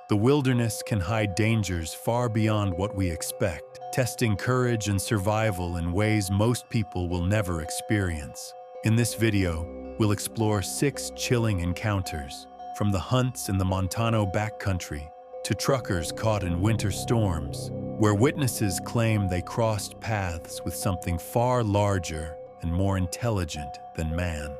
The wilderness can hide dangers far beyond what we expect, testing courage and survival in ways most people will never experience. In this video, we'll explore 6 chilling encounters, from the hunts in the Montano backcountry to truckers caught in winter storms, where witnesses claim they crossed paths with something far larger and more intelligent than man.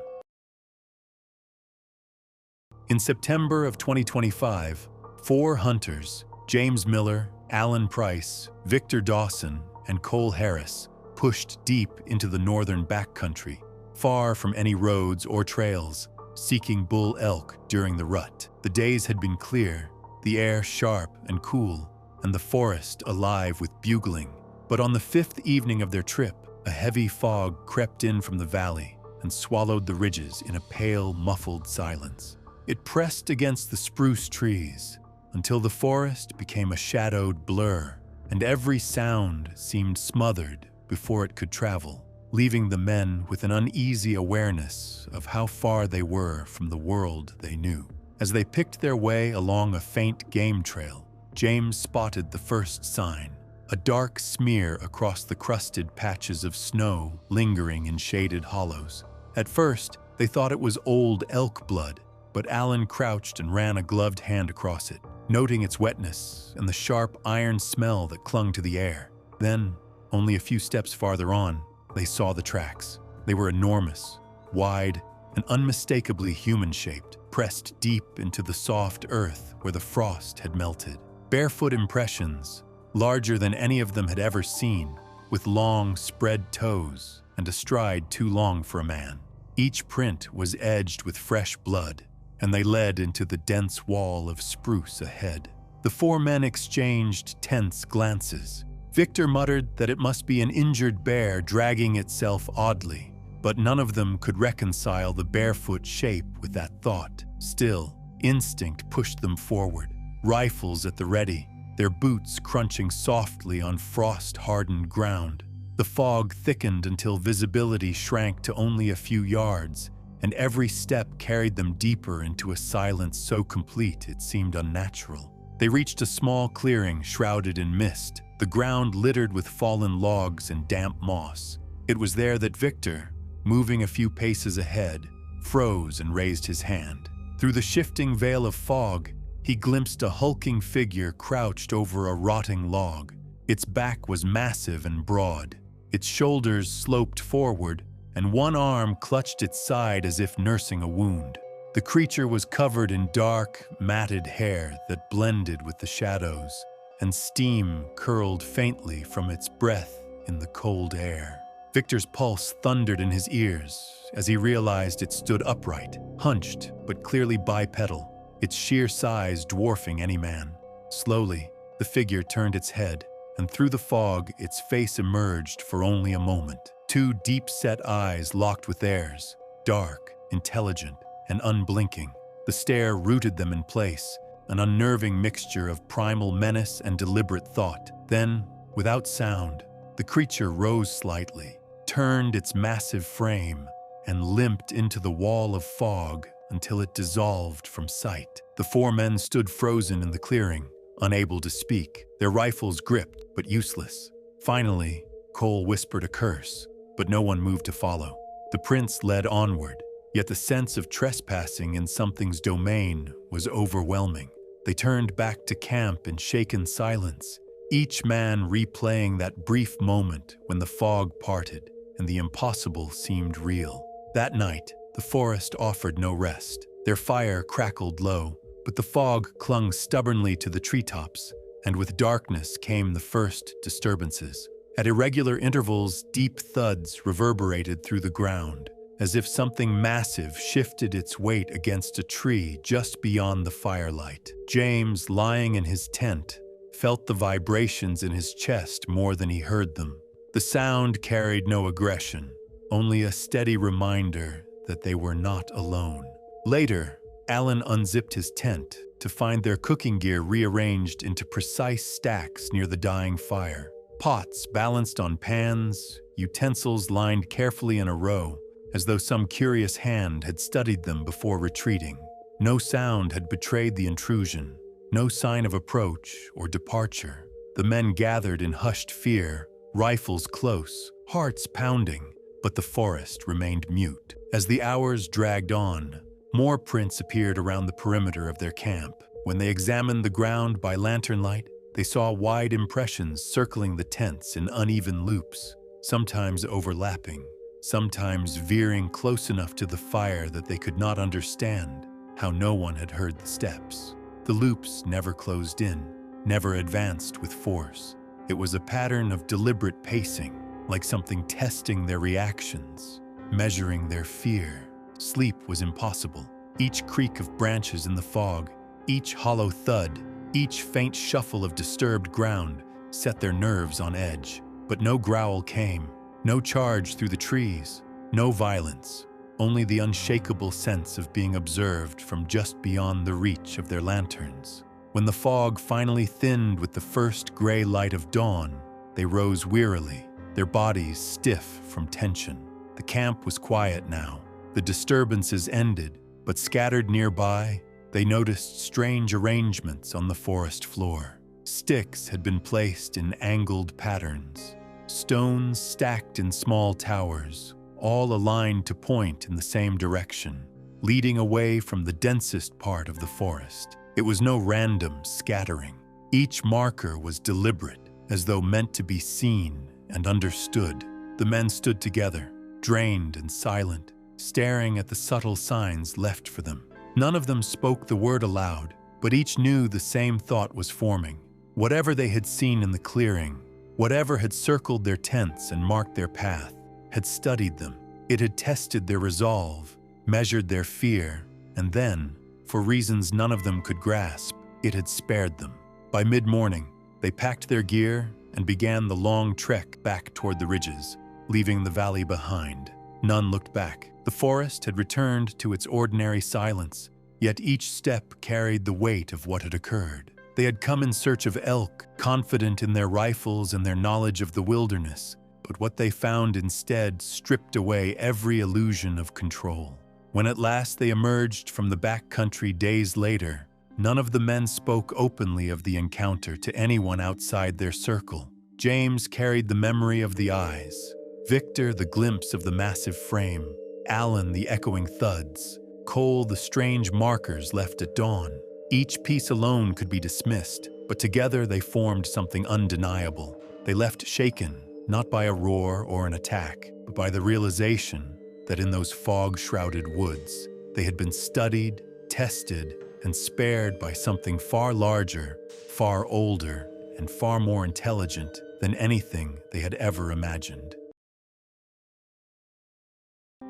In September of 2025, 4 hunters, James Miller, Alan Price, Victor Dawson, and Cole Harris, pushed deep into the northern backcountry, far from any roads or trails, seeking bull elk during the rut. The days had been clear, the air sharp and cool, and the forest alive with bugling. But on the 5th evening of their trip, a heavy fog crept in from the valley and swallowed the ridges in a pale, muffled silence. It pressed against the spruce trees until the forest became a shadowed blur, and every sound seemed smothered before it could travel, leaving the men with an uneasy awareness of how far they were from the world they knew. As they picked their way along a faint game trail, James spotted the first sign, a dark smear across the crusted patches of snow lingering in shaded hollows. At first, they thought it was old elk blood, but Alan crouched and ran a gloved hand across it, noting its wetness and the sharp iron smell that clung to the air. Then, only a few steps farther on, they saw the tracks. They were enormous, wide, and unmistakably human-shaped, pressed deep into the soft earth where the frost had melted. Barefoot impressions, larger than any of them had ever seen, with long, spread toes and a stride too long for a man. Each print was edged with fresh blood, and they led into the dense wall of spruce ahead. The 4 men exchanged tense glances. Victor muttered that it must be an injured bear dragging itself oddly, but none of them could reconcile the barefoot shape with that thought. Still, instinct pushed them forward, rifles at the ready, their boots crunching softly on frost-hardened ground. The fog thickened until visibility shrank to only a few yards, and every step carried them deeper into a silence so complete it seemed unnatural. They reached a small clearing shrouded in mist, the ground littered with fallen logs and damp moss. It was there that Victor, moving a few paces ahead, froze and raised his hand. Through the shifting veil of fog, he glimpsed a hulking figure crouched over a rotting log. Its back was massive and broad. Its shoulders sloped forward, and one arm clutched its side as if nursing a wound. The creature was covered in dark, matted hair that blended with the shadows, and steam curled faintly from its breath in the cold air. Victor's pulse thundered in his ears as he realized it stood upright, hunched but clearly bipedal, its sheer size dwarfing any man. Slowly, the figure turned its head, and through the fog, its face emerged for only a moment. 2 deep-set eyes locked with theirs, dark, intelligent, and unblinking. The stare rooted them in place, an unnerving mixture of primal menace and deliberate thought. Then, without sound, the creature rose slightly, turned its massive frame, and limped into the wall of fog until it dissolved from sight. The 4 men stood frozen in the clearing, unable to speak, their rifles gripped but useless. Finally, Cole whispered a curse, but no one moved to follow. The prince led onward, yet the sense of trespassing in something's domain was overwhelming. They turned back to camp in shaken silence, each man replaying that brief moment when the fog parted and the impossible seemed real. That night, the forest offered no rest. Their fire crackled low, but the fog clung stubbornly to the treetops, and with darkness came the first disturbances. At irregular intervals, deep thuds reverberated through the ground, as if something massive shifted its weight against a tree just beyond the firelight. James, lying in his tent, felt the vibrations in his chest more than he heard them. The sound carried no aggression, only a steady reminder that they were not alone. Later, Alan unzipped his tent to find their cooking gear rearranged into precise stacks near the dying fire. Pots balanced on pans, utensils lined carefully in a row, as though some curious hand had studied them before retreating. No sound had betrayed the intrusion, No sign of approach or departure. The men gathered in hushed fear, rifles close, hearts pounding, but the forest remained mute. As the hours dragged on, more prints appeared around the perimeter of their camp. When they examined the ground by lantern light, they saw wide impressions circling the tents in uneven loops, sometimes overlapping, sometimes veering close enough to the fire that they could not understand how no one had heard the steps. The loops never closed in, never advanced with force. It was a pattern of deliberate pacing, like something testing their reactions, measuring their fear. Sleep was impossible. Each creak of branches in the fog, each hollow thud, each faint shuffle of disturbed ground set their nerves on edge. But no growl came, no charge through the trees, no violence, only the unshakable sense of being observed from just beyond the reach of their lanterns. When the fog finally thinned with the first gray light of dawn, they rose wearily, their bodies stiff from tension. The camp was quiet now. The disturbances ended, but scattered nearby, they noticed strange arrangements on the forest floor. Sticks had been placed in angled patterns, stones stacked in small towers, all aligned to point in the same direction, leading away from the densest part of the forest. It was no random scattering. Each marker was deliberate, as though meant to be seen and understood. The men stood together, drained and silent, staring at the subtle signs left for them. None of them spoke the word aloud, but each knew the same thought was forming. Whatever they had seen in the clearing, whatever had circled their tents and marked their path, had studied them. It had tested their resolve, measured their fear, and then, for reasons none of them could grasp, it had spared them. By mid-morning, they packed their gear and began the long trek back toward the ridges, leaving the valley behind. None looked back. The forest had returned to its ordinary silence, yet each step carried the weight of what had occurred. They had come in search of elk, confident in their rifles and their knowledge of the wilderness, but what they found instead stripped away every illusion of control. When at last they emerged from the backcountry days later, none of the men spoke openly of the encounter to anyone outside their circle. James carried the memory of the eyes, Victor the glimpse of the massive frame, Alan the echoing thuds, Cole the strange markers left at dawn. Each piece alone could be dismissed, but together they formed something undeniable. They left shaken, not by a roar or an attack, but by the realization that in those fog-shrouded woods, they had been studied, tested, and spared by something far larger, far older, and far more intelligent than anything they had ever imagined.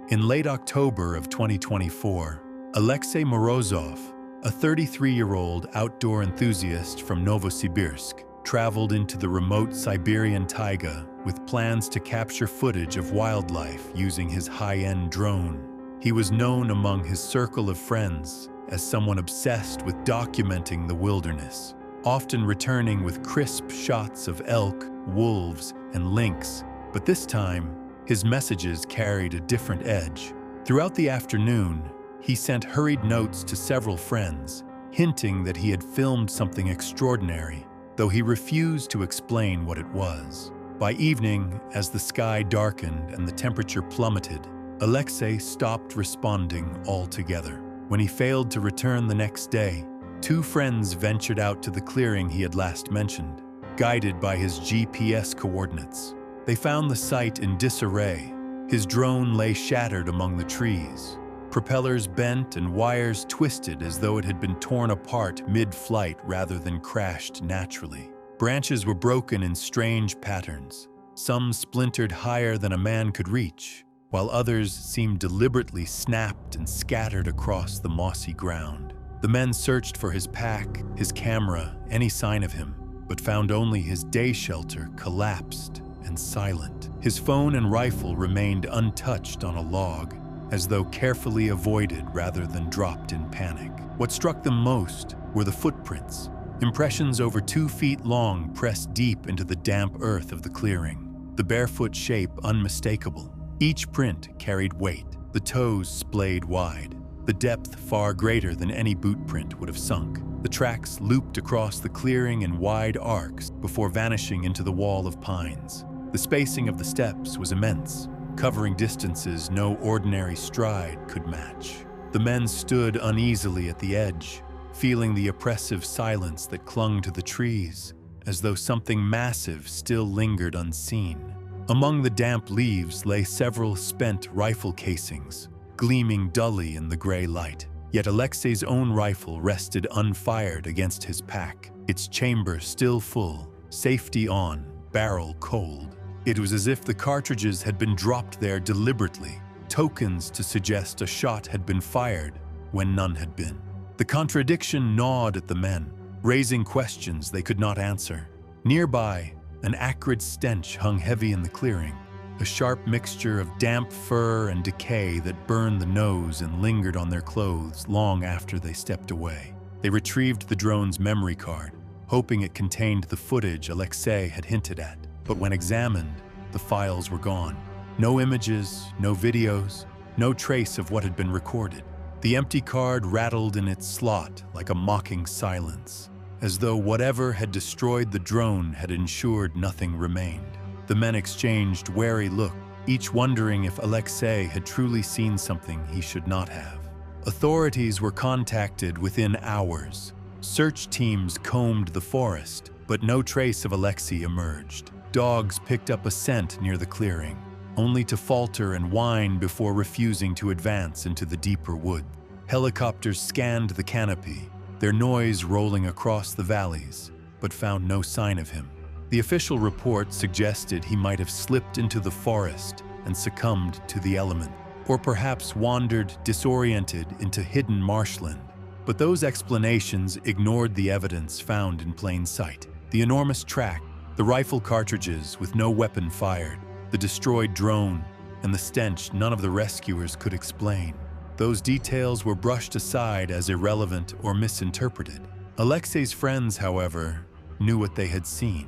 In late October of 2024, Alexei Morozov, a 33-year-old outdoor enthusiast from Novosibirsk, traveled into the remote Siberian taiga with plans to capture footage of wildlife using his high-end drone. He was known among his circle of friends as someone obsessed with documenting the wilderness, often returning with crisp shots of elk, wolves, and lynx. But this time, his messages carried a different edge. Throughout the afternoon, he sent hurried notes to several friends, hinting that he had filmed something extraordinary, though he refused to explain what it was. By evening, as the sky darkened and the temperature plummeted, Alexei stopped responding altogether. When he failed to return the next day, two friends ventured out to the clearing he had last mentioned, guided by his GPS coordinates. They found the site in disarray. His drone lay shattered among the trees, propellers bent and wires twisted as though it had been torn apart mid-flight rather than crashed naturally. Branches were broken in strange patterns, some splintered higher than a man could reach, while others seemed deliberately snapped and scattered across the mossy ground. The men searched for his pack, his camera, any sign of him, but found only his day shelter collapsed and silent. His phone and rifle remained untouched on a log, as though carefully avoided rather than dropped in panic. What struck them most were the footprints, impressions over 2 feet long pressed deep into the damp earth of the clearing, the barefoot shape unmistakable. Each print carried weight, the toes splayed wide, the depth far greater than any boot print would have sunk. The tracks looped across the clearing in wide arcs before vanishing into the wall of pines. The spacing of the steps was immense, covering distances no ordinary stride could match. The men stood uneasily at the edge, feeling the oppressive silence that clung to the trees, as though something massive still lingered unseen. Among the damp leaves lay several spent rifle casings, gleaming dully in the gray light. Yet Alexei's own rifle rested unfired against his pack, its chamber still full, safety on, barrel cold. It was as if the cartridges had been dropped there deliberately, tokens to suggest a shot had been fired when none had been. The contradiction gnawed at the men, raising questions they could not answer. Nearby, an acrid stench hung heavy in the clearing, a sharp mixture of damp fur and decay that burned the nose and lingered on their clothes long after they stepped away. They retrieved the drone's memory card, hoping it contained the footage Alexei had hinted at. But when examined, the files were gone. No images, no videos, no trace of what had been recorded. The empty card rattled in its slot like a mocking silence, as though whatever had destroyed the drone had ensured nothing remained. The men exchanged wary looks, each wondering if Alexei had truly seen something he should not have. Authorities were contacted within hours. Search teams combed the forest, but no trace of Alexei emerged. Dogs picked up a scent near the clearing, only to falter and whine before refusing to advance into the deeper wood. Helicopters scanned the canopy, their noise rolling across the valleys, but found no sign of him. The official report suggested he might have slipped into the forest and succumbed to the element, or perhaps wandered disoriented into hidden marshland. But those explanations ignored the evidence found in plain sight. The enormous track, the rifle cartridges with no weapon fired, the destroyed drone, and the stench none of the rescuers could explain. Those details were brushed aside as irrelevant or misinterpreted. Alexei's friends, however, knew what they had seen.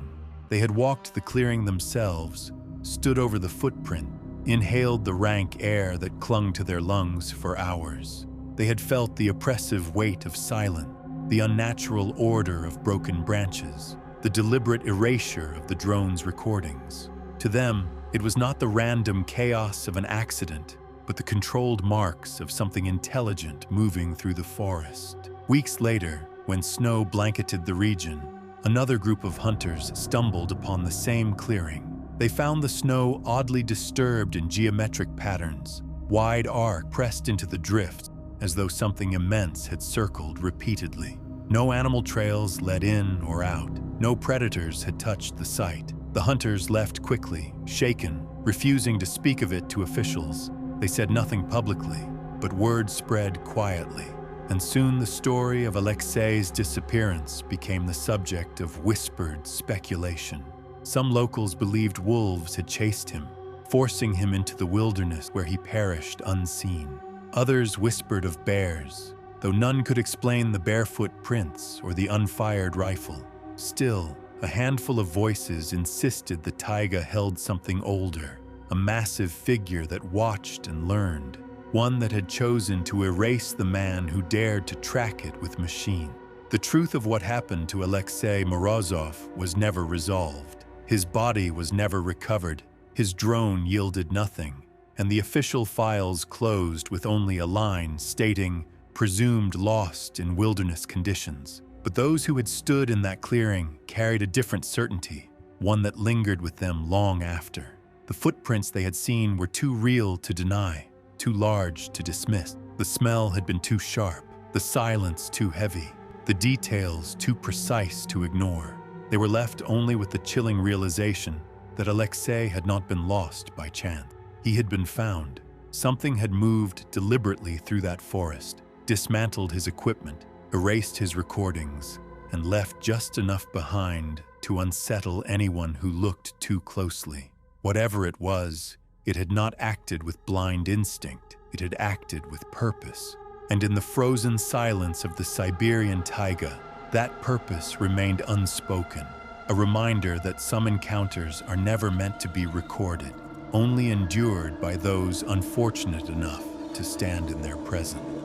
They had walked the clearing themselves, stood over the footprint, inhaled the rank air that clung to their lungs for hours. They had felt the oppressive weight of silence, the unnatural order of broken branches, the deliberate erasure of the drone's recordings. To them, it was not the random chaos of an accident, but the controlled marks of something intelligent moving through the forest. Weeks later, when snow blanketed the region, another group of hunters stumbled upon the same clearing. They found the snow oddly disturbed in geometric patterns, wide arc pressed into the drift, as though something immense had circled repeatedly. No animal trails led in or out. No predators had touched the site. The hunters left quickly, shaken, refusing to speak of it to officials. They said nothing publicly, but word spread quietly. And soon the story of Alexei's disappearance became the subject of whispered speculation. Some locals believed wolves had chased him, forcing him into the wilderness where he perished unseen. Others whispered of bears, though none could explain the barefoot prints or the unfired rifle. Still, a handful of voices insisted the taiga held something older, a massive figure that watched and learned. One that had chosen to erase the man who dared to track it with machine. The truth of what happened to Alexei Morozov was never resolved. His body was never recovered, his drone yielded nothing, and the official files closed with only a line stating, "Presumed lost in wilderness conditions." But those who had stood in that clearing carried a different certainty, one that lingered with them long after. The footprints they had seen were too real to deny, too large to dismiss. The smell had been too sharp, the silence too heavy, the details too precise to ignore. They were left only with the chilling realization that Alexei had not been lost by chance. He had been found. Something had moved deliberately through that forest, dismantled his equipment, erased his recordings, and left just enough behind to unsettle anyone who looked too closely. Whatever it was, it had not acted with blind instinct, it had acted with purpose. And in the frozen silence of the Siberian taiga, that purpose remained unspoken, a reminder that some encounters are never meant to be recorded, only endured by those unfortunate enough to stand in their presence.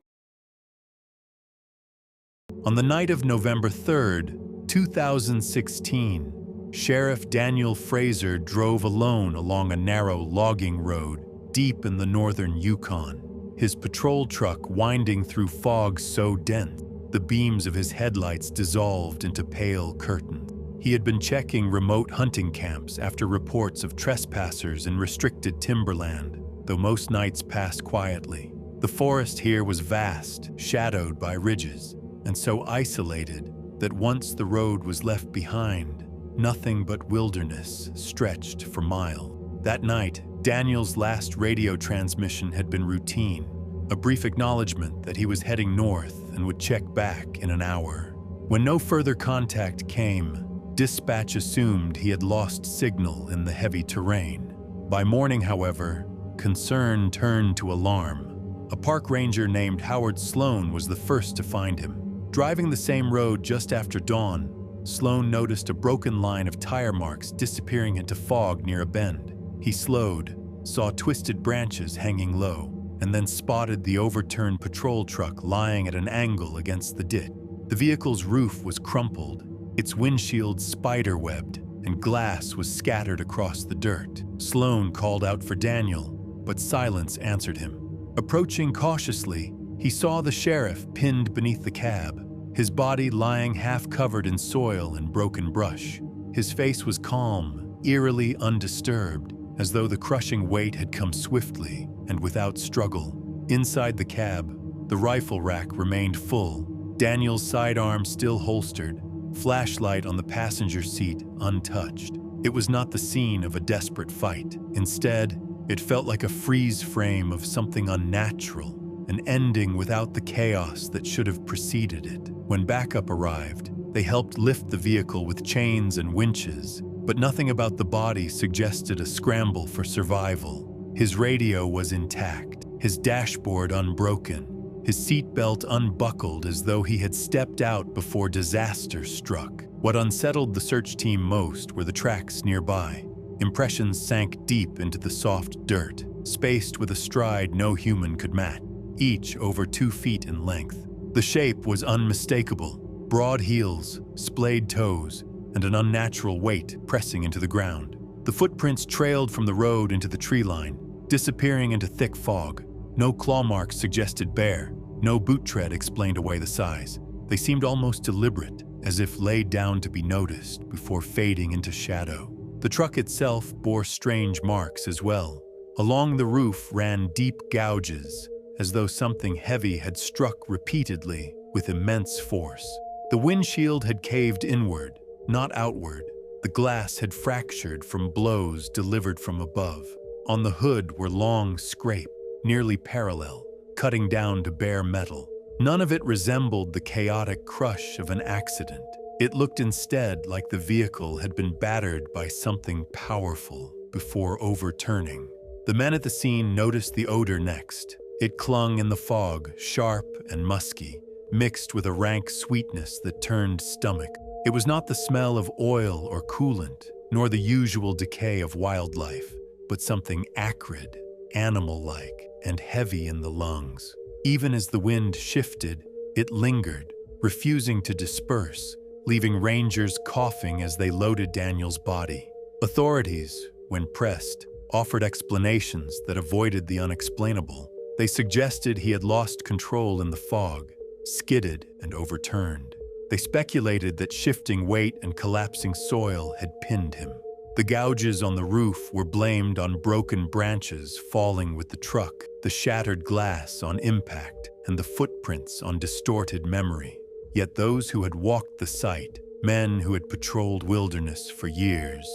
On the night of November 3rd, 2016, Sheriff Daniel Fraser drove alone along a narrow logging road deep in the northern Yukon, his patrol truck winding through fog so dense the beams of his headlights dissolved into pale curtains. He had been checking remote hunting camps after reports of trespassers in restricted timberland, though most nights passed quietly. The forest here was vast, shadowed by ridges, and so isolated that once the road was left behind, nothing but wilderness stretched for miles. That night, Daniel's last radio transmission had been routine, a brief acknowledgement that he was heading north and would check back in an hour. When no further contact came, dispatch assumed he had lost signal in the heavy terrain. By morning, however, concern turned to alarm. A park ranger named Howard Sloan was the first to find him. Driving the same road just after dawn, Sloan noticed a broken line of tire marks disappearing into fog near a bend. He slowed, saw twisted branches hanging low, and then spotted the overturned patrol truck lying at an angle against the ditch. The vehicle's roof was crumpled, its windshield spider-webbed, and glass was scattered across the dirt. Sloan called out for Daniel, but silence answered him. Approaching cautiously, he saw the sheriff pinned beneath the cab, his body lying half-covered in soil and broken brush. His face was calm, eerily undisturbed, as though the crushing weight had come swiftly and without struggle. Inside the cab, the rifle rack remained full, Daniel's sidearm still holstered, flashlight on the passenger seat untouched. It was not the scene of a desperate fight. Instead, it felt like a freeze frame of something unnatural, an ending without the chaos that should have preceded it. When backup arrived, they helped lift the vehicle with chains and winches, but nothing about the body suggested a scramble for survival. His radio was intact, his dashboard unbroken, his seatbelt unbuckled as though he had stepped out before disaster struck. What unsettled the search team most were the tracks nearby. Impressions sank deep into the soft dirt, spaced with a stride no human could match, each over 2 feet in length. The shape was unmistakable, broad heels, splayed toes, and an unnatural weight pressing into the ground. The footprints trailed from the road into the tree line, disappearing into thick fog. No claw marks suggested bear, no boot tread explained away the size. They seemed almost deliberate, as if laid down to be noticed before fading into shadow. The truck itself bore strange marks as well. Along the roof ran deep gouges, as though something heavy had struck repeatedly with immense force. The windshield had caved inward, not outward. The glass had fractured from blows delivered from above. On the hood were long scrapes, nearly parallel, cutting down to bare metal. None of it resembled the chaotic crush of an accident. It looked instead like the vehicle had been battered by something powerful before overturning. The men at the scene noticed the odor next. It clung in the fog, sharp and musky, mixed with a rank sweetness that turned stomach. It was not the smell of oil or coolant, nor the usual decay of wildlife, but something acrid, animal-like, and heavy in the lungs. Even as the wind shifted, it lingered, refusing to disperse, leaving rangers coughing as they loaded Daniel's body. Authorities, when pressed, offered explanations that avoided the unexplainable. They suggested he had lost control in the fog, skidded and overturned. They speculated that shifting weight and collapsing soil had pinned him. The gouges on the roof were blamed on broken branches falling with the truck, the shattered glass on impact, and the footprints on distorted memory. Yet those who had walked the site, men who had patrolled wilderness for years,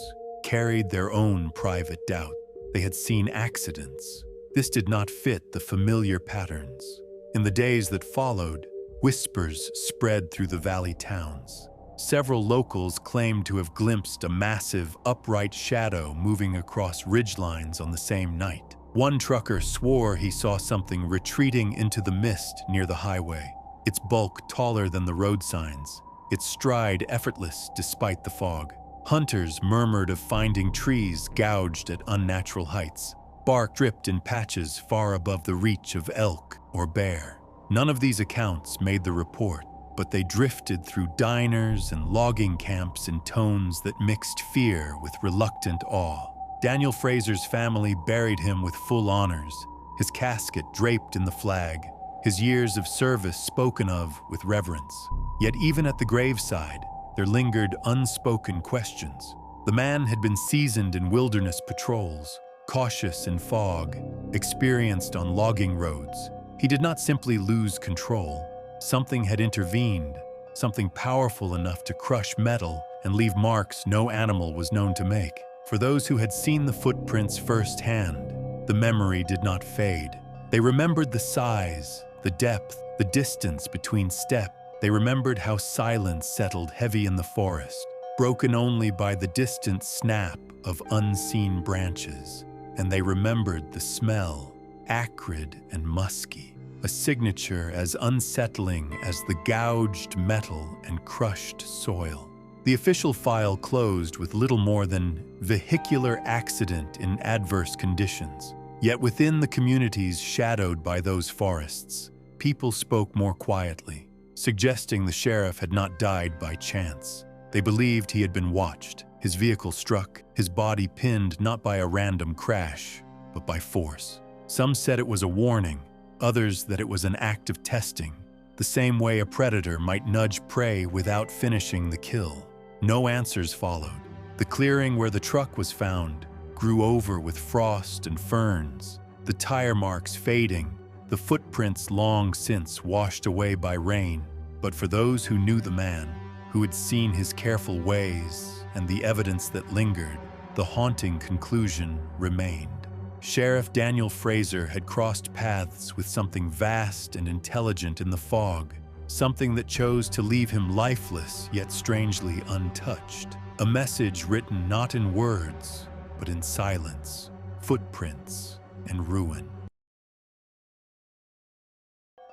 carried their own private doubt. They had seen accidents. This did not fit the familiar patterns. In the days that followed, whispers spread through the valley towns. Several locals claimed to have glimpsed a massive, upright shadow moving across ridgelines on the same night. One trucker swore he saw something retreating into the mist near the highway, its bulk taller than the road signs, its stride effortless despite the fog. Hunters murmured of finding trees gouged at unnatural heights, bark dripped in patches far above the reach of elk or bear. None of these accounts made the report, but they drifted through diners and logging camps in tones that mixed fear with reluctant awe. Daniel Fraser's family buried him with full honors, his casket draped in the flag, his years of service spoken of with reverence. Yet even at the graveside, there lingered unspoken questions. The man had been seasoned in wilderness patrols, cautious in fog, experienced on logging roads. He did not simply lose control. Something had intervened, something powerful enough to crush metal and leave marks no animal was known to make. For those who had seen the footprints firsthand, the memory did not fade. They remembered the size, the depth, the distance between steps. They remembered how silence settled heavy in the forest, broken only by the distant snap of unseen branches. And they remembered the smell, acrid and musky, a signature as unsettling as the gouged metal and crushed soil. The official file closed with little more than vehicular accident in adverse conditions. Yet within the communities shadowed by those forests, people spoke more quietly, suggesting the sheriff had not died by chance. They believed he had been watched, his vehicle struck, his body pinned not by a random crash, but by force. Some said it was a warning, others that it was an act of testing, the same way a predator might nudge prey without finishing the kill. No answers followed. The clearing where the truck was found grew over with frost and ferns, the tire marks fading, the footprints long since washed away by rain. But for those who knew the man, who had seen his careful ways and the evidence that lingered, the haunting conclusion remained. Sheriff Daniel Fraser had crossed paths with something vast and intelligent in the fog, something that chose to leave him lifeless yet strangely untouched. A message written not in words, but in silence, footprints, and ruin.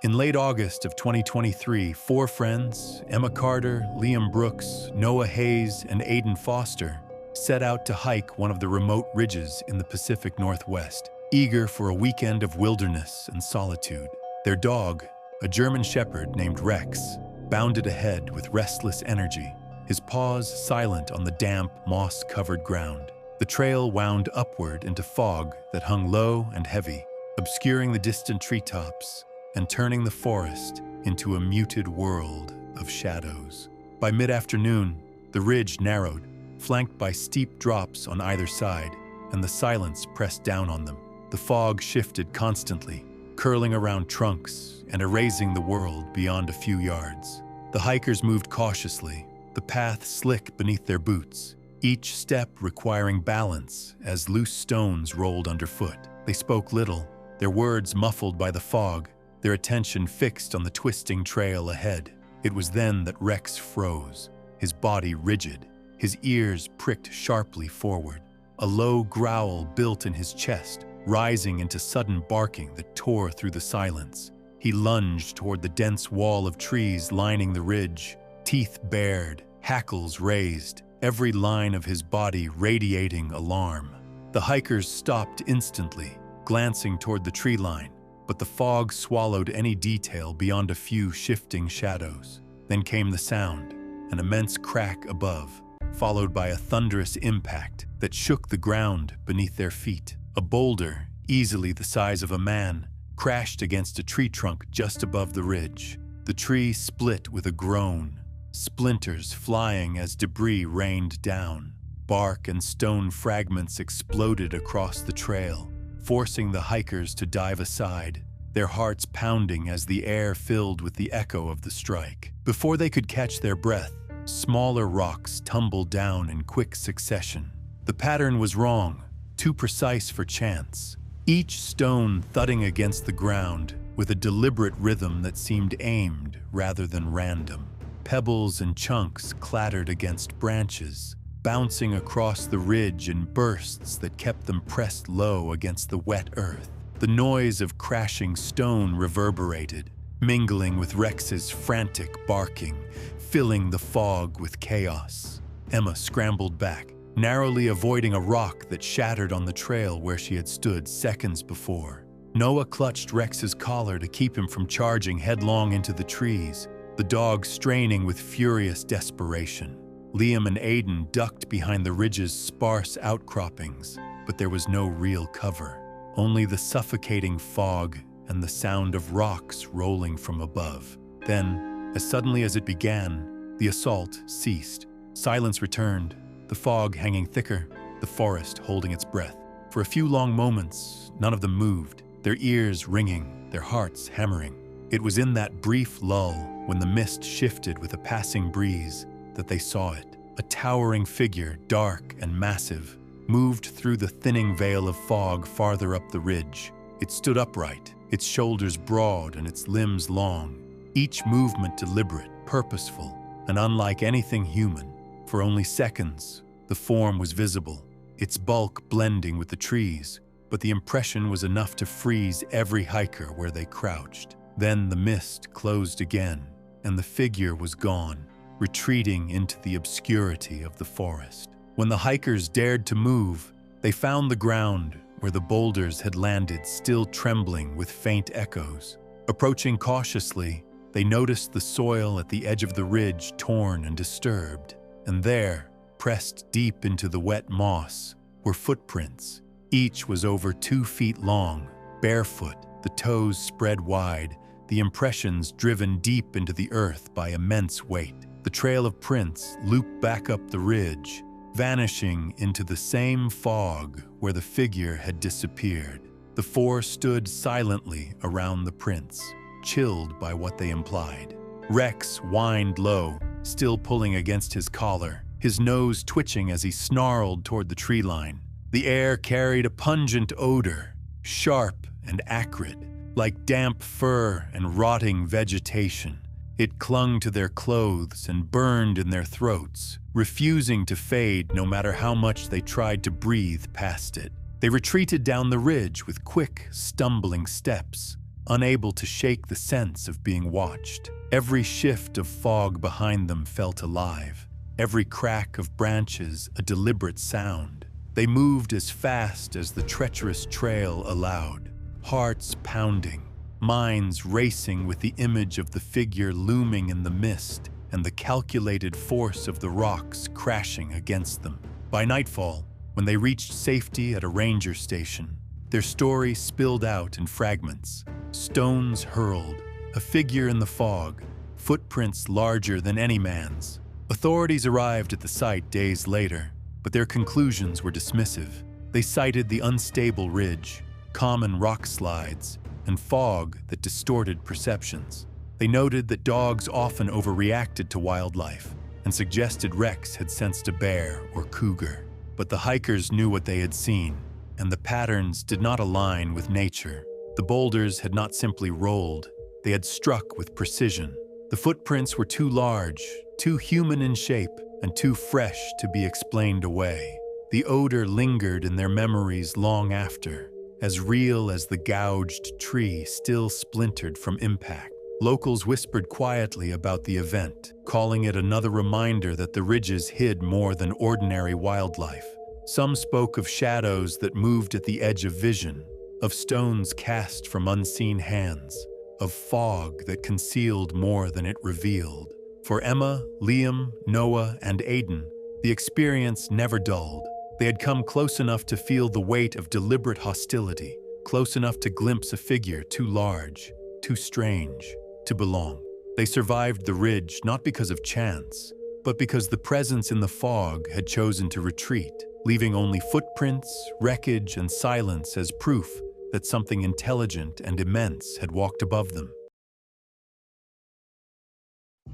In late August of 2023, 4 friends, Emma Carter, Liam Brooks, Noah Hayes, and Aiden Foster, set out to hike one of the remote ridges in the Pacific Northwest, eager for a weekend of wilderness and solitude. Their dog, a German shepherd named Rex, bounded ahead with restless energy, his paws silent on the damp, moss-covered ground. The trail wound upward into fog that hung low and heavy, obscuring the distant treetops and turning the forest into a muted world of shadows. By mid-afternoon, the ridge narrowed, flanked by steep drops on either side, and the silence pressed down on them. The fog shifted constantly, curling around trunks and erasing the world beyond a few yards. The hikers moved cautiously, the path slick beneath their boots, each step requiring balance as loose stones rolled underfoot. They spoke little, their words muffled by the fog, their attention fixed on the twisting trail ahead. It was then that Rex froze, his body rigid, his ears pricked sharply forward. A low growl built in his chest, rising into sudden barking that tore through the silence. He lunged toward the dense wall of trees lining the ridge, teeth bared, hackles raised, every line of his body radiating alarm. The hikers stopped instantly, glancing toward the tree line, but the fog swallowed any detail beyond a few shifting shadows. Then came the sound, an immense crack above, followed by a thunderous impact that shook the ground beneath their feet. A boulder, easily the size of a man, crashed against a tree trunk just above the ridge. The tree split with a groan, splinters flying as debris rained down. Bark and stone fragments exploded across the trail, forcing the hikers to dive aside, their hearts pounding as the air filled with the echo of the strike. Before they could catch their breath, smaller rocks tumbled down in quick succession. The pattern was wrong, too precise for chance, each stone thudding against the ground with a deliberate rhythm that seemed aimed rather than random. Pebbles and chunks clattered against branches, bouncing across the ridge in bursts that kept them pressed low against the wet earth. The noise of crashing stone reverberated, mingling with Rex's frantic barking, filling the fog with chaos. Emma scrambled back, narrowly avoiding a rock that shattered on the trail where she had stood seconds before. Noah clutched Rex's collar to keep him from charging headlong into the trees, the dogs straining with furious desperation. Liam and Aidan ducked behind the ridge's sparse outcroppings, but there was no real cover, only the suffocating fog and the sound of rocks rolling from above. Then, as suddenly as it began, the assault ceased. Silence returned, the fog hanging thicker, the forest holding its breath. For a few long moments, none of them moved, their ears ringing, their hearts hammering. It was in that brief lull, when the mist shifted with a passing breeze, that they saw it. A towering figure, dark and massive, moved through the thinning veil of fog farther up the ridge. It stood upright, its shoulders broad and its limbs long, each movement deliberate, purposeful, and unlike anything human. For only seconds, the form was visible, its bulk blending with the trees, but the impression was enough to freeze every hiker where they crouched. Then the mist closed again, and the figure was gone, retreating into the obscurity of the forest. When the hikers dared to move, they found the ground where the boulders had landed still trembling with faint echoes. Approaching cautiously, they noticed the soil at the edge of the ridge torn and disturbed, and there, pressed deep into the wet moss, were footprints. Each was over 2 feet long, barefoot, the toes spread wide, the impressions driven deep into the earth by immense weight. The trail of prints looped back up the ridge, vanishing into the same fog where the figure had disappeared. The four stood silently around the prints, chilled by what they implied. Rex whined low, still pulling against his collar, his nose twitching as he snarled toward the tree line. The air carried a pungent odor, sharp and acrid, like damp fur and rotting vegetation. It clung to their clothes and burned in their throats, refusing to fade no matter how much they tried to breathe past it. They retreated down the ridge with quick, stumbling steps, unable to shake the sense of being watched. Every shift of fog behind them felt alive, every crack of branches a deliberate sound. They moved as fast as the treacherous trail allowed, hearts pounding, minds racing with the image of the figure looming in the mist and the calculated force of the rocks crashing against them. By nightfall, when they reached safety at a ranger station, their story spilled out in fragments. Stones hurled, a figure in the fog, footprints larger than any man's. Authorities arrived at the site days later, but their conclusions were dismissive. They cited the unstable ridge, common rock slides, and fog that distorted perceptions. They noted that dogs often overreacted to wildlife and suggested Rex had sensed a bear or cougar. But the hikers knew what they had seen, and the patterns did not align with nature. The boulders had not simply rolled, they had struck with precision. The footprints were too large, too human in shape, and too fresh to be explained away. The odor lingered in their memories long after, as real as the gouged tree still splintered from impact. Locals whispered quietly about the event, calling it another reminder that the ridges hid more than ordinary wildlife. Some spoke of shadows that moved at the edge of vision, of stones cast from unseen hands, of fog that concealed more than it revealed. For Emma, Liam, Noah, and Aidan, the experience never dulled. They had come close enough to feel the weight of deliberate hostility, close enough to glimpse a figure too large, too strange, to belong. They survived the ridge not because of chance, but because the presence in the fog had chosen to retreat, leaving only footprints, wreckage, and silence as proof that something intelligent and immense had walked above them.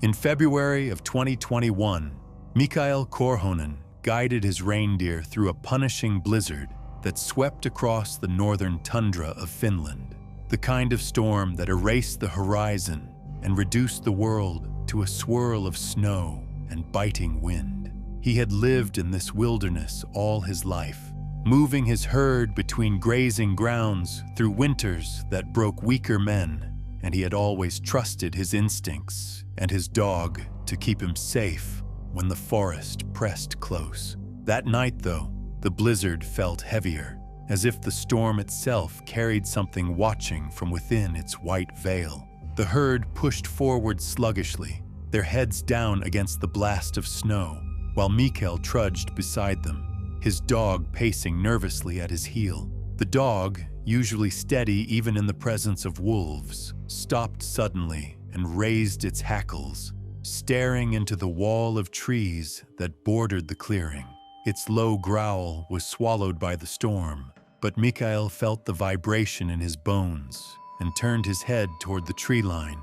In February of 2021, Mikael Korhonen guided his reindeer through a punishing blizzard that swept across the northern tundra of Finland, the kind of storm that erased the horizon and reduced the world to a swirl of snow and biting wind. He had lived in this wilderness all his life, moving his herd between grazing grounds through winters that broke weaker men, and he had always trusted his instincts and his dog to keep him safe when the forest pressed close. That night, though, the blizzard felt heavier, as if the storm itself carried something watching from within its white veil. The herd pushed forward sluggishly, their heads down against the blast of snow, while Mikhail trudged beside them, his dog pacing nervously at his heel. The dog, usually steady even in the presence of wolves, stopped suddenly and raised its hackles, staring into the wall of trees that bordered the clearing. Its low growl was swallowed by the storm, but Mikhail felt the vibration in his bones and turned his head toward the tree line,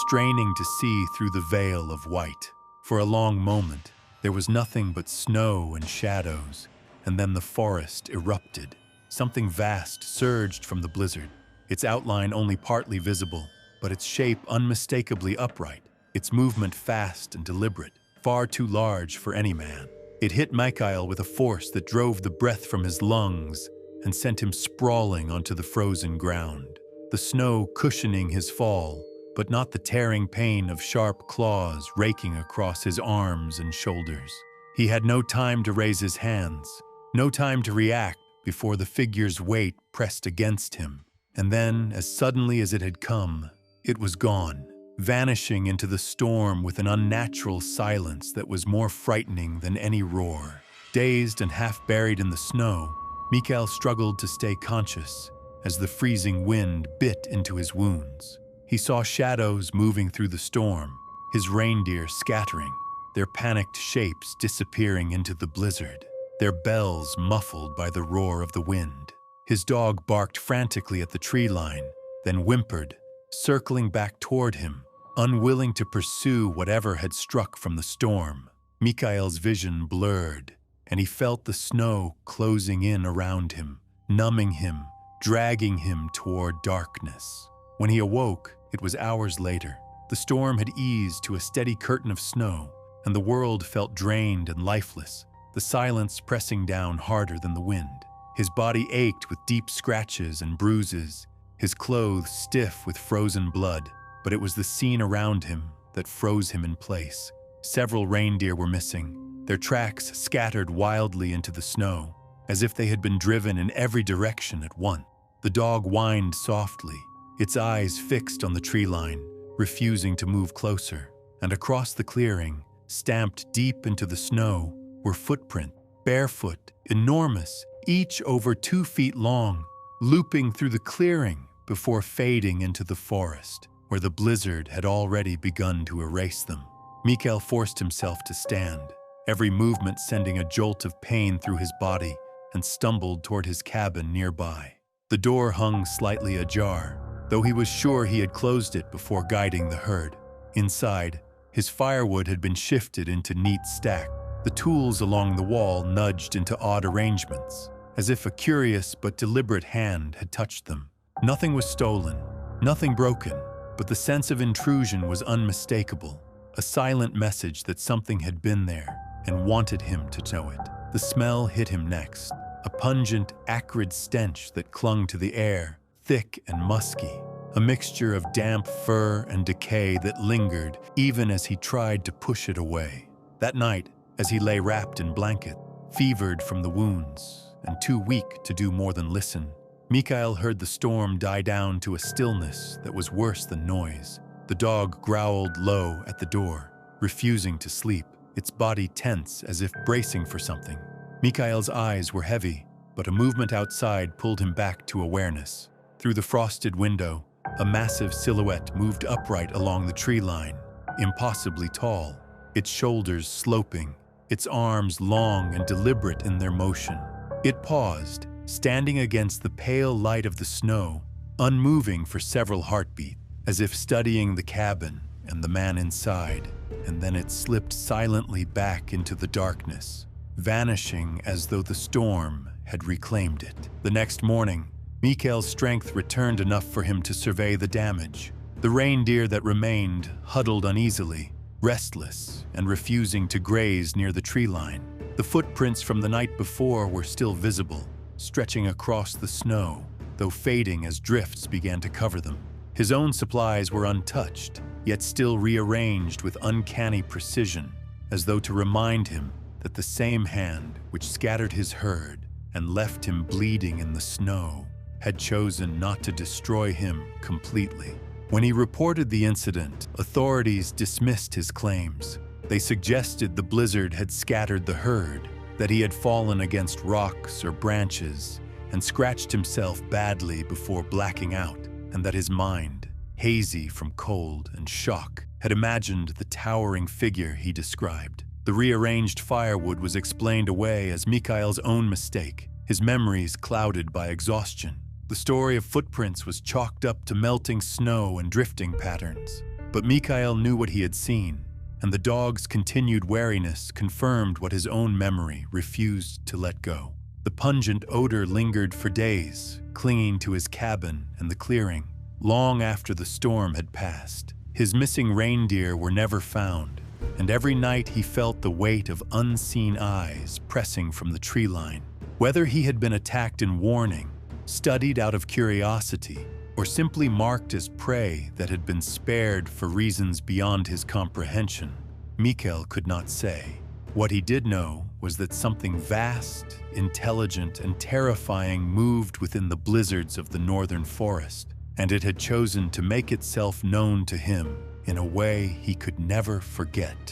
straining to see through the veil of white. For a long moment, there was nothing but snow and shadows, and then the forest erupted. Something vast surged from the blizzard, its outline only partly visible, but its shape unmistakably upright, its movement fast and deliberate, far too large for any man. It hit Mikhail with a force that drove the breath from his lungs and sent him sprawling onto the frozen ground, the snow cushioning his fall, but not the tearing pain of sharp claws raking across his arms and shoulders. He had no time to raise his hands, no time to react before the figure's weight pressed against him. And then, as suddenly as it had come, it was gone, vanishing into the storm with an unnatural silence that was more frightening than any roar. Dazed and half buried in the snow, Mikhail struggled to stay conscious as the freezing wind bit into his wounds. He saw shadows moving through the storm, his reindeer scattering, their panicked shapes disappearing into the blizzard, their bells muffled by the roar of the wind. His dog barked frantically at the tree line, then whimpered, circling back toward him, unwilling to pursue whatever had struck from the storm. Mikhail's vision blurred, and he felt the snow closing in around him, numbing him, dragging him toward darkness. When he awoke, it was hours later. The storm had eased to a steady curtain of snow, and the world felt drained and lifeless, the silence pressing down harder than the wind. His body ached with deep scratches and bruises, his clothes stiff with frozen blood, but it was the scene around him that froze him in place. Several reindeer were missing, their tracks scattered wildly into the snow, as if they had been driven in every direction at once. The dog whined softly, its eyes fixed on the tree line, refusing to move closer. And across the clearing, stamped deep into the snow, were footprints, barefoot, enormous, each over 2 feet long, looping through the clearing before fading into the forest, where the blizzard had already begun to erase them. Mikhail forced himself to stand, every movement sending a jolt of pain through his body, and stumbled toward his cabin nearby. The door hung slightly ajar, though he was sure he had closed it before guiding the herd. Inside, his firewood had been shifted into neat stacks. The tools along the wall nudged into odd arrangements, as if a curious but deliberate hand had touched them. Nothing was stolen, nothing broken, but the sense of intrusion was unmistakable, a silent message that something had been there and wanted him to know it. The smell hit him next, a pungent, acrid stench that clung to the air, thick and musky, a mixture of damp fur and decay that lingered even as he tried to push it away. That night, as he lay wrapped in blanket, fevered from the wounds and too weak to do more than listen, Mikhail heard the storm die down to a stillness that was worse than noise. The dog growled low at the door, refusing to sleep, its body tense as if bracing for something. Mikhail's eyes were heavy, but a movement outside pulled him back to awareness. Through the frosted window, a massive silhouette moved upright along the tree line, impossibly tall, its shoulders sloping, its arms long and deliberate in their motion. It paused, standing against the pale light of the snow, unmoving for several heartbeats, as if studying the cabin and the man inside, and then it slipped silently back into the darkness, vanishing as though the storm had reclaimed it. The next morning, Mikhail's strength returned enough for him to survey the damage. The reindeer that remained huddled uneasily, restless and refusing to graze near the tree line. The footprints from the night before were still visible, stretching across the snow, though fading as drifts began to cover them. His own supplies were untouched, yet still rearranged with uncanny precision, as though to remind him that the same hand which scattered his herd and left him bleeding in the snow had chosen not to destroy him completely. When he reported the incident, authorities dismissed his claims. They suggested the blizzard had scattered the herd, that he had fallen against rocks or branches and scratched himself badly before blacking out, and that his mind, hazy from cold and shock, had imagined the towering figure he described. The rearranged firewood was explained away as Mikhail's own mistake, his memories clouded by exhaustion. The story of footprints was chalked up to melting snow and drifting patterns. But Mikhail knew what he had seen, and the dog's continued wariness confirmed what his own memory refused to let go. The pungent odor lingered for days, clinging to his cabin and the clearing, long after the storm had passed. His missing reindeer were never found, and every night he felt the weight of unseen eyes pressing from the tree line. Whether he had been attacked in warning, studied out of curiosity, or simply marked as prey that had been spared for reasons beyond his comprehension, Mikhail could not say. What he did know was that something vast, intelligent, and terrifying moved within the blizzards of the northern forest, and it had chosen to make itself known to him in a way he could never forget.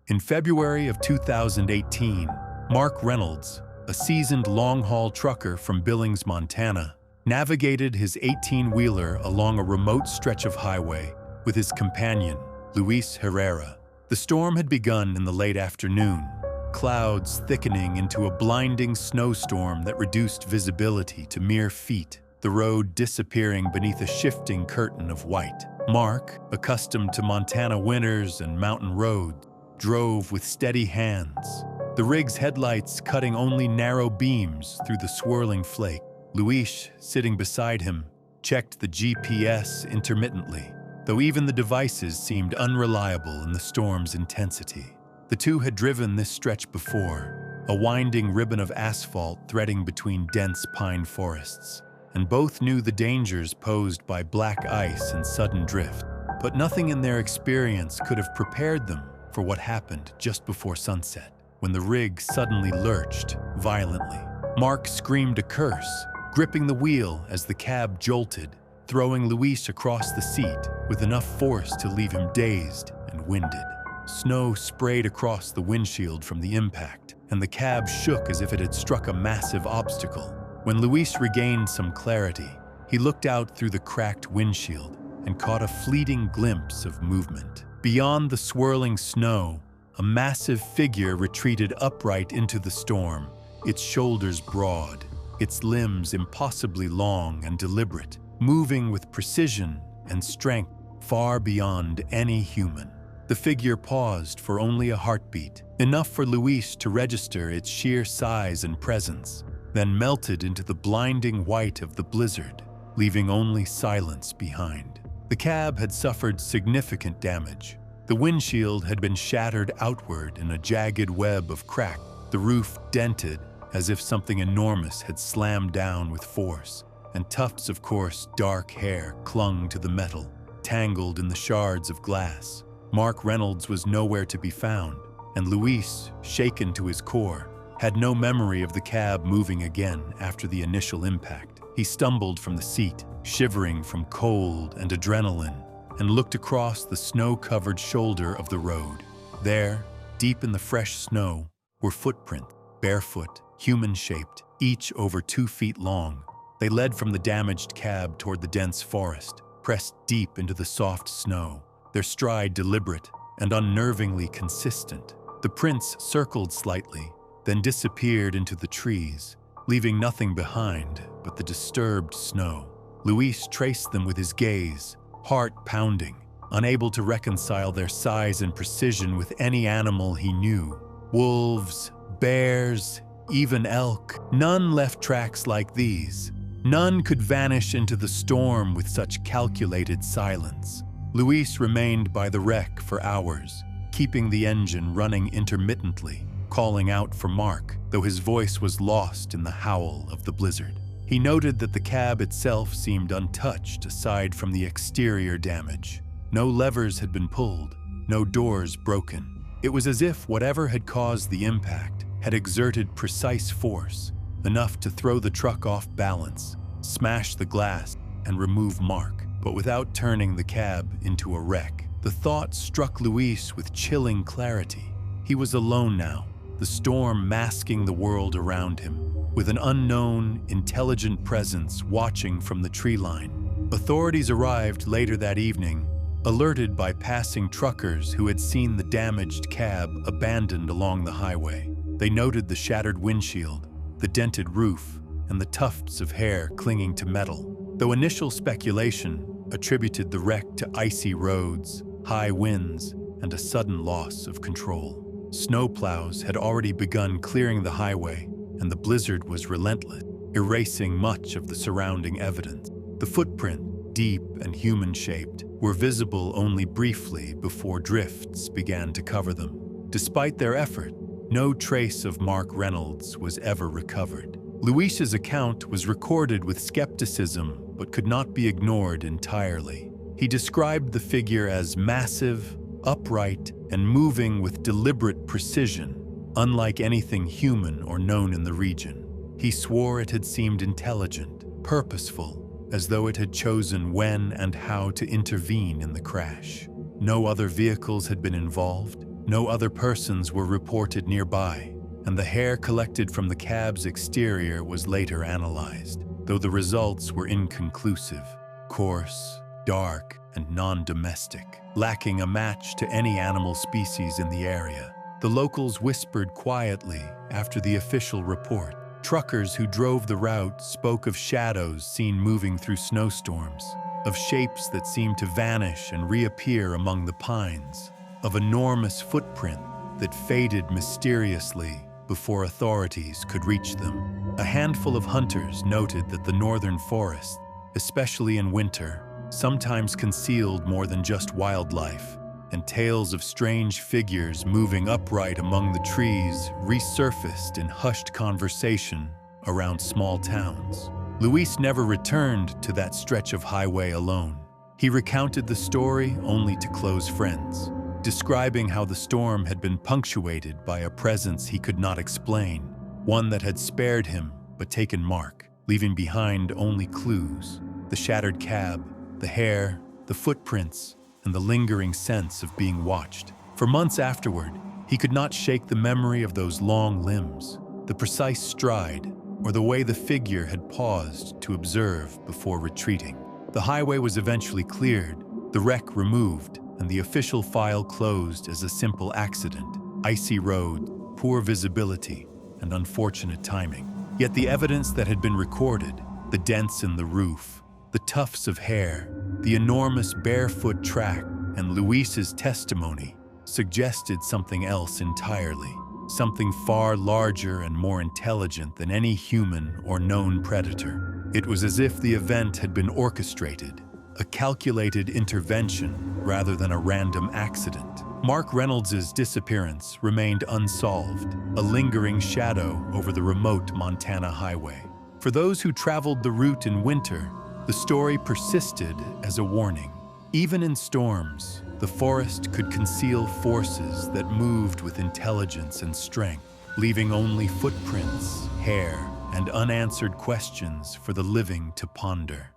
In February of 2018, Mark Reynolds, a seasoned long-haul trucker from Billings, Montana, navigated his 18-wheeler along a remote stretch of highway with his companion, Luis Herrera. The storm had begun in the late afternoon, clouds thickening into a blinding snowstorm that reduced visibility to mere feet, the road disappearing beneath a shifting curtain of white. Mark, accustomed to Montana winters and mountain roads, drove with steady hands, the rig's headlights cutting only narrow beams through the swirling flake. Luis, sitting beside him, checked the GPS intermittently, though even the devices seemed unreliable in the storm's intensity. The two had driven this stretch before, a winding ribbon of asphalt threading between dense pine forests, and both knew the dangers posed by black ice and sudden drift. But nothing in their experience could have prepared them for what happened just before sunset, when the rig suddenly lurched violently. Mark screamed a curse, gripping the wheel as the cab jolted, throwing Luis across the seat with enough force to leave him dazed and winded. Snow sprayed across the windshield from the impact, and the cab shook as if it had struck a massive obstacle. When Luis regained some clarity, he looked out through the cracked windshield and caught a fleeting glimpse of movement. Beyond the swirling snow, a massive figure retreated upright into the storm, its shoulders broad, its limbs impossibly long and deliberate, moving with precision and strength far beyond any human. The figure paused for only a heartbeat, enough for Luis to register its sheer size and presence, then melted into the blinding white of the blizzard, leaving only silence behind. The cab had suffered significant damage. The windshield had been shattered outward in a jagged web of crack, the roof dented as if something enormous had slammed down with force, and tufts of coarse, dark hair clung to the metal, tangled in the shards of glass. Mark Reynolds was nowhere to be found, and Luis, shaken to his core, had no memory of the cab moving again after the initial impact. He stumbled from the seat, shivering from cold and adrenaline, and looked across the snow-covered shoulder of the road. There, deep in the fresh snow, were footprints, barefoot, human-shaped, each over 2 feet long. They led from the damaged cab toward the dense forest, pressed deep into the soft snow, their stride deliberate and unnervingly consistent. The prints circled slightly, then disappeared into the trees, leaving nothing behind but the disturbed snow. Luis traced them with his gaze, heart pounding, unable to reconcile their size and precision with any animal he knew. Wolves, bears, even elk. None left tracks like these. None could vanish into the storm with such calculated silence. Luis remained by the wreck for hours, keeping the engine running intermittently, calling out for Mark, though his voice was lost in the howl of the blizzard. He noted that the cab itself seemed untouched aside from the exterior damage. No levers had been pulled, no doors broken. It was as if whatever had caused the impact had exerted precise force, enough to throw the truck off balance, smash the glass, and remove Mark, but without turning the cab into a wreck. The thought struck Luis with chilling clarity. He was alone now, the storm masking the world around him, with an unknown, intelligent presence watching from the tree line. Authorities arrived later that evening, alerted by passing truckers who had seen the damaged cab abandoned along the highway. They noted the shattered windshield, the dented roof, and the tufts of hair clinging to metal. Though initial speculation attributed the wreck to icy roads, high winds, and a sudden loss of control. Snowplows had already begun clearing the highway, and the blizzard was relentless, erasing much of the surrounding evidence. The footprint, deep and human-shaped, were visible only briefly before drifts began to cover them. Despite their effort, no trace of Mark Reynolds was ever recovered. Luis's account was recorded with skepticism but could not be ignored entirely. He described the figure as massive, upright, and moving with deliberate precision, unlike anything human or known in the region. He swore it had seemed intelligent, purposeful, as though it had chosen when and how to intervene in the crash. No other vehicles had been involved, no other persons were reported nearby, and the hair collected from the cab's exterior was later analyzed, though the results were inconclusive, coarse, dark, and non-domestic, lacking a match to any animal species in the area. The locals whispered quietly after the official report. Truckers who drove the route spoke of shadows seen moving through snowstorms, of shapes that seemed to vanish and reappear among the pines, of enormous footprint that faded mysteriously before authorities could reach them. A handful of hunters noted that the northern forest, especially in winter, sometimes concealed more than just wildlife, and tales of strange figures moving upright among the trees resurfaced in hushed conversation around small towns. Luis never returned to that stretch of highway alone. He recounted the story only to close friends, describing how the storm had been punctuated by a presence he could not explain, one that had spared him but taken Mark, leaving behind only clues: the shattered cab, the hair, the footprints, and the lingering sense of being watched. For months afterward, he could not shake the memory of those long limbs, the precise stride, or the way the figure had paused to observe before retreating. The highway was eventually cleared, the wreck removed, and the official file closed as a simple accident: icy road, poor visibility, and unfortunate timing. Yet the evidence that had been recorded, the dents in the roof, the tufts of hair, the enormous barefoot track, and Luis's testimony suggested something else entirely, something far larger and more intelligent than any human or known predator. It was as if the event had been orchestrated, a calculated intervention rather than a random accident. Mark Reynolds' disappearance remained unsolved, a lingering shadow over the remote Montana highway. For those who traveled the route in winter, the story persisted as a warning. Even in storms, the forest could conceal forces that moved with intelligence and strength, leaving only footprints, hair, and unanswered questions for the living to ponder.